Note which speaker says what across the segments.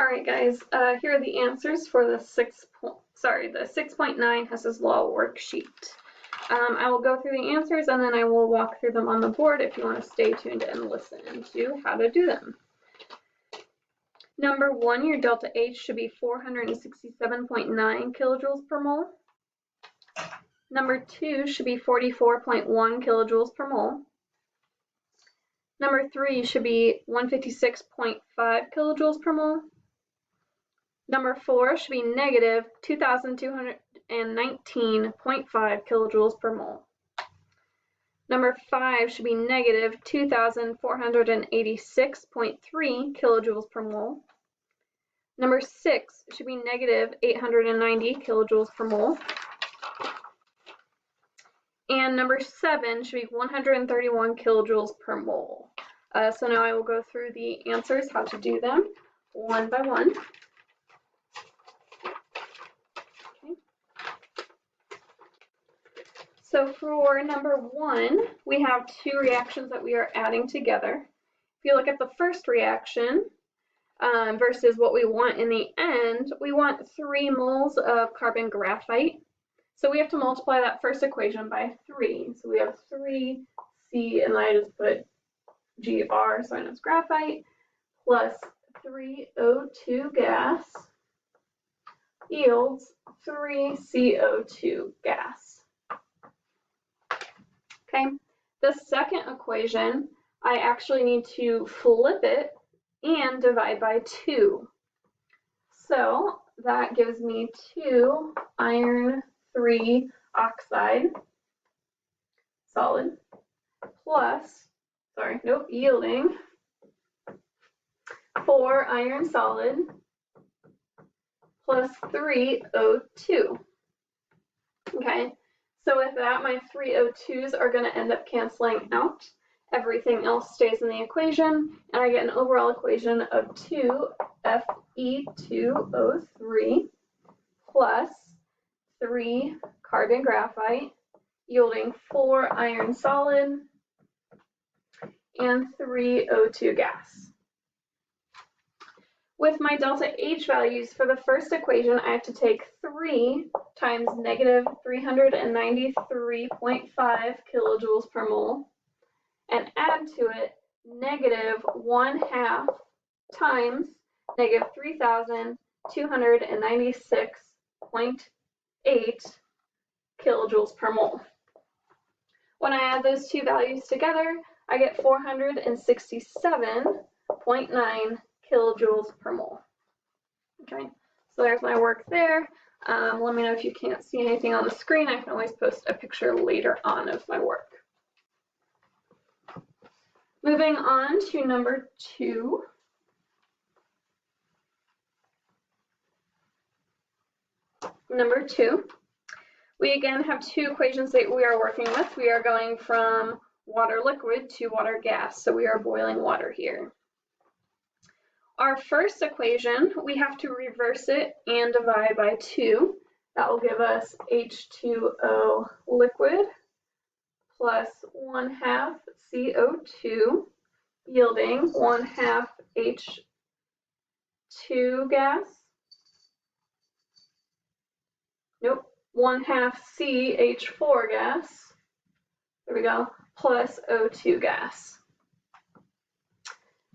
Speaker 1: Alright guys, here are the answers for the 6.9 Hess's Law worksheet. I will go through the answers and then I will walk through them on the board if you want to stay tuned and listen to how to do them. Number 1, your delta H should be 467.9 kilojoules per mole. Number 2 should be 44.1 kilojoules per mole. Number 3 should be 156.5 kilojoules per mole. Number 4 should be negative 2,219.5 kilojoules per mole. Number 5 should be negative 2,486.3 kilojoules per mole. Number 6 should be negative 890 kilojoules per mole. And number 7 should be 131 kilojoules per mole. So now I will go through the answers, how to do them, one by one. Okay. So for number 1, we have 2 reactions that we are adding together. If you look at the first reaction versus what we want in the end, we want 3 moles of carbon graphite. So we have to multiply that first equation by 3. So we have 3C, and I just put GR, so I know it's graphite, plus 3 O2 gas yields 3 CO2 gas. Okay, the second equation, I actually need to flip it and divide by 2. So that gives me 2 iron 3 oxide solid yielding 4 iron solid plus 3 O2. Okay, so with that, my 3 O2s are going to end up canceling out. Everything else stays in the equation, and I get an overall equation of 2 Fe2O3 plus 3 carbon graphite yielding 4 iron solid and 3 O2 gas. With my delta H values for the first equation, I have to take 3 times negative 393.5 kilojoules per mole and add to it negative 1/2 times negative 3,296.8 kilojoules per mole. When I add those two values together, I get 467.9 kilojoules per mole. Okay, so there's my work there. Let me know if you can't see anything on the screen. I can always post a picture later on of my work. Moving on to number 2. Number 2, we again have 2 equations that we are working with. We are going from water liquid to water gas, so we are boiling water here. Our first equation, we have to reverse it and divide by 2. That will give us H2O liquid plus 1/2 CO2 yielding 1/2 H2 gas. Nope, 1/2 CH4 gas. There we go, plus O2 gas.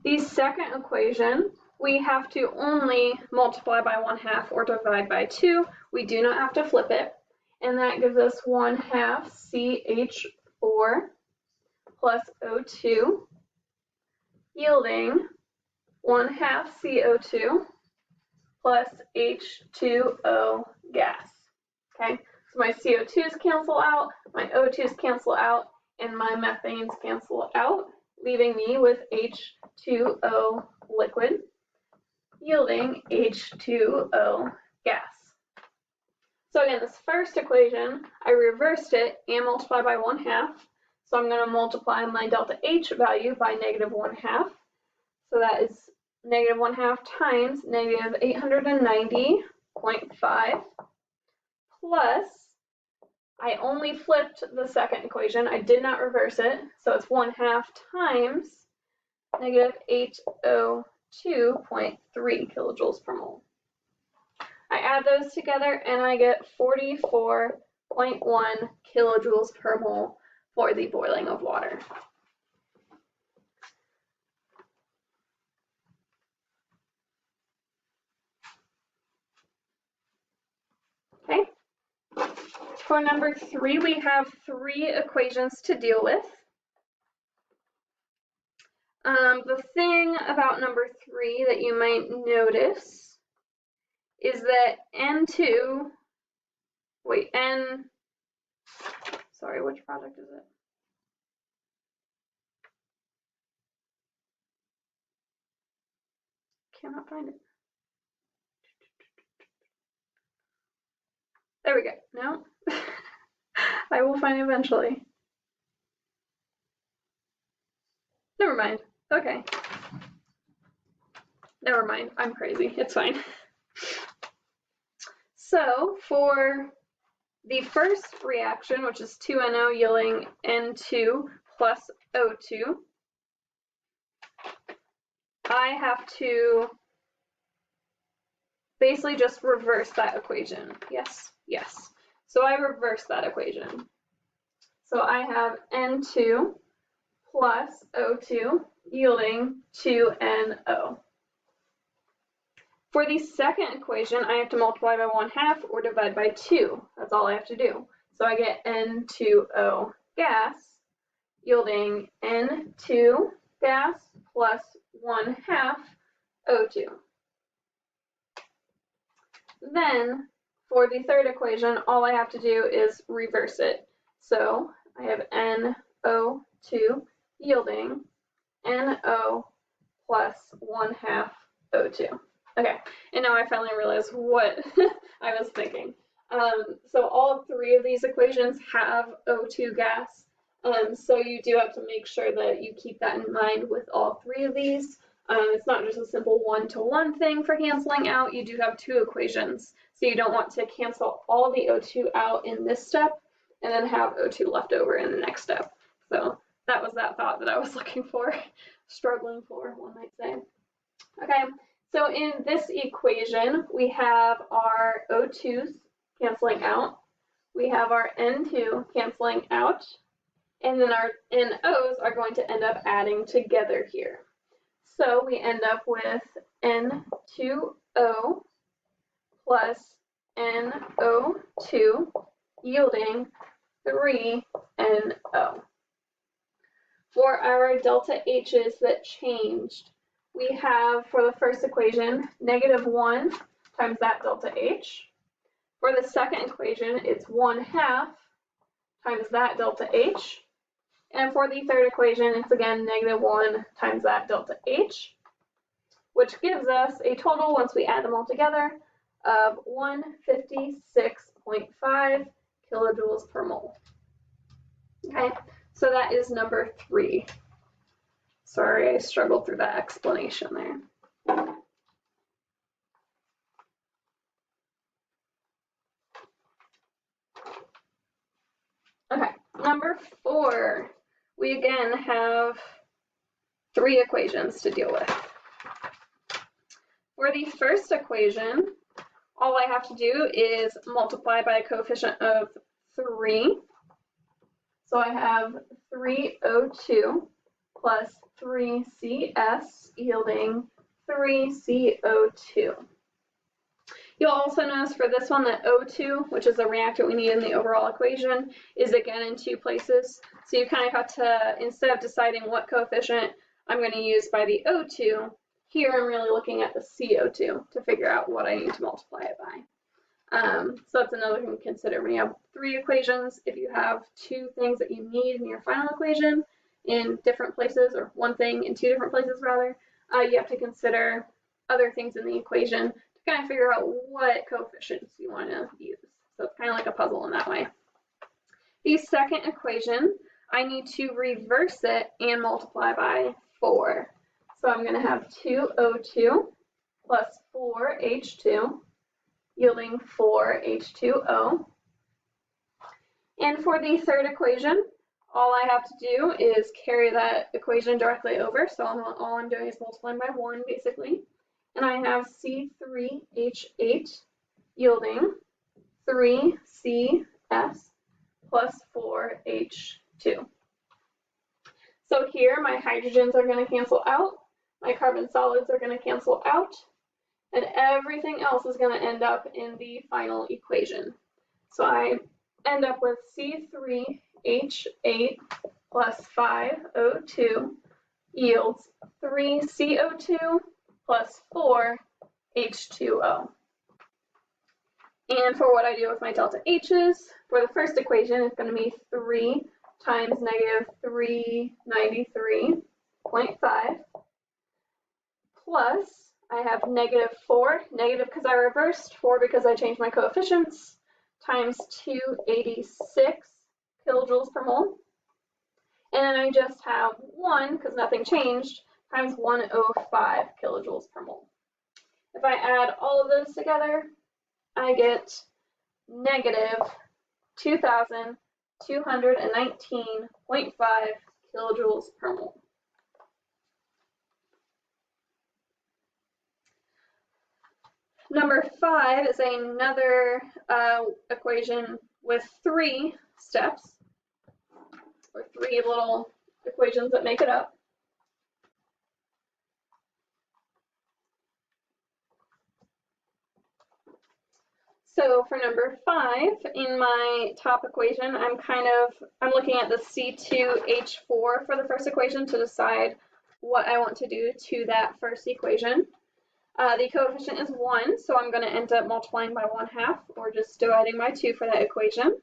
Speaker 1: The second equation, we have to only multiply by 1/2 or divide by 2. We do not have to flip it. And that gives us 1/2 CH4 plus O2 yielding 1/2 CO2 plus H2O gas. Okay, so my CO2s cancel out, my O2s cancel out, and my methanes cancel out, leaving me with H2O liquid yielding H2O gas. So again, this first equation, I reversed it and multiplied by 1/2. So I'm going to multiply my delta H value by negative 1/2. So that is negative 1/2 times negative 890.5 plus, I only flipped the second equation. I did not reverse it. So it's 1/2 times negative 802 2.3 kilojoules per mole. I add those together and I get 44.1 kilojoules per mole for the boiling of water. Okay. For number 3, we have 3 equations to deal with. The thing about number 3 that you might notice is that sorry, which project is it? Cannot find it. There we go. No, I will find it eventually. Never mind. Okay. Never mind. I'm crazy. It's fine. So for the first reaction, which is 2NO yielding N2 plus O2, I have to basically just reverse that equation. Yes, yes. So I reverse that equation. So I have N2 plus O2 yielding 2NO. For the second equation, I have to multiply by 1/2 or divide by 2. That's all I have to do. So I get N2O gas yielding N2 gas plus 1/2 O2. Then for the third equation, all I have to do is reverse it. So I have NO2 yielding NO plus 1/2 O2. Okay, and now I finally realize what I was thinking. So all 3 of these equations have O2 gas, so you do have to make sure that you keep that in mind with all 3 of these. It's not just a simple 1-to-1 thing for canceling out. You do have 2 equations, so you don't want to cancel all the O2 out in this step and then have O2 left over in the next step. So that was that thought that I was looking for, struggling for, one might say. Okay. So in this equation, we have our O2s canceling out, we have our N2 canceling out, and then our NOs are going to end up adding together here. So we end up with N2O plus NO2 yielding 3NO. For our delta H's that changed, we have, for the first equation, -1 times that delta H. For the second equation, it's 1/2 times that delta H. And for the third equation, it's again -1 times that delta H, which gives us a total, once we add them all together, of 156.5 kilojoules per mole. Okay, so that is number 3. Sorry, I struggled through that explanation there. Okay, number 4. We again have 3 equations to deal with. For the first equation, all I have to do is multiply by a coefficient of 3. So I have 3O2 plus 3CS yielding 3CO2. You'll also notice for this one that O2, which is the reactant we need in the overall equation, is again in 2 places. So you kind of have to, instead of deciding what coefficient I'm going to use by the O2, here I'm really looking at the CO2 to figure out what I need to multiply it by. So that's another thing to consider when you have 3 equations. If you have 2 things that you need in your final equation in different places, or 1 thing in 2 different places rather, you have to consider other things in the equation to kind of figure out what coefficients you want to use. So it's kind of like a puzzle in that way. The second equation, I need to reverse it and multiply by 4. So I'm going to have 2O2 plus 4H2 yielding 4H2O. And for the third equation, all I have to do is carry that equation directly over. So all I'm doing is multiplying by 1, basically. And I have C3H8 yielding 3CS plus 4H2. So here my hydrogens are going to cancel out, my carbon solids are going to cancel out, and everything else is going to end up in the final equation. So I end up with C3H8 plus 5O2 yields 3CO2 plus 4H2O. And for what I do with my delta H's, for the first equation, it's going to be 3 times negative 393.5 plus, I have negative 4, negative because I reversed, 4 because I changed my coefficients, times 286 kilojoules per mole. And then I just have 1, because nothing changed, times 105 kilojoules per mole. If I add all of those together, I get negative 2,219.5 kilojoules per mole. Number 5 is another equation with 3 steps, or 3 little equations that make it up. So for number 5, in my top equation, I'm looking at the C2H4 for the first equation to decide what I want to do to that first equation. The coefficient is 1, so I'm going to end up multiplying by 1/2, or just dividing by 2 for that equation.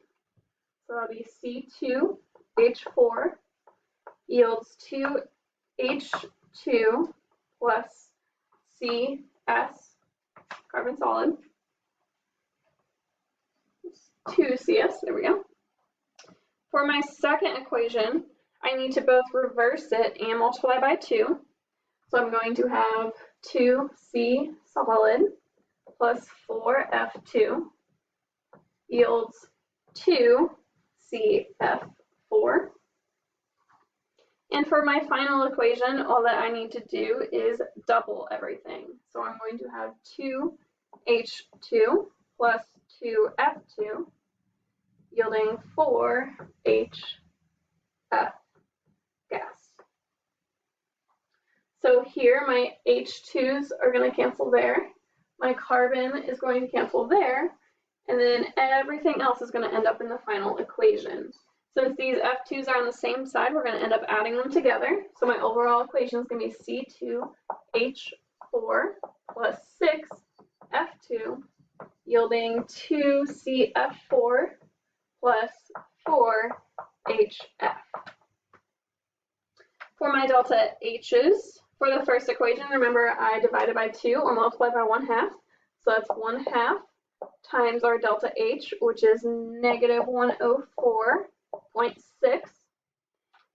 Speaker 1: So that'll be C2H4 yields 2H2 plus CS, carbon solid, 2CS, there we go. For my second equation, I need to both reverse it and multiply by 2. So I'm going to have 2C solid plus 4F2 yields 2CF4. And for my final equation, all that I need to do is double everything. So I'm going to have 2H2 plus 2F2 yielding 4HF gas. So here my H2s are going to cancel there, my carbon is going to cancel there, and then everything else is going to end up in the final equation. Since these F2s are on the same side, we're going to end up adding them together. So my overall equation is going to be C2H4 plus 6F2 yielding 2CF4 plus 4HF. For my delta H's, for the first equation, remember I divided by 2 or multiplied by 1/2. So that's 1/2 times our delta H, which is negative 104.6.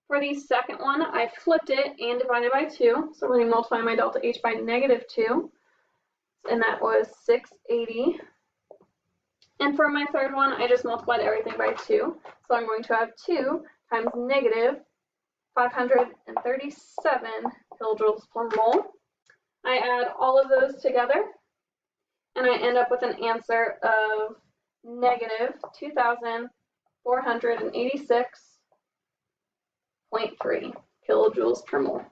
Speaker 1: For the second one, I flipped it and divided by 2. So we're going to multiply my delta H by negative 2. And that was 680. And for my third one, I just multiplied everything by 2. So I'm going to have 2 times negative 537 kilojoules per mole. I add all of those together, and I end up with an answer of negative 2,486.3 kilojoules per mole.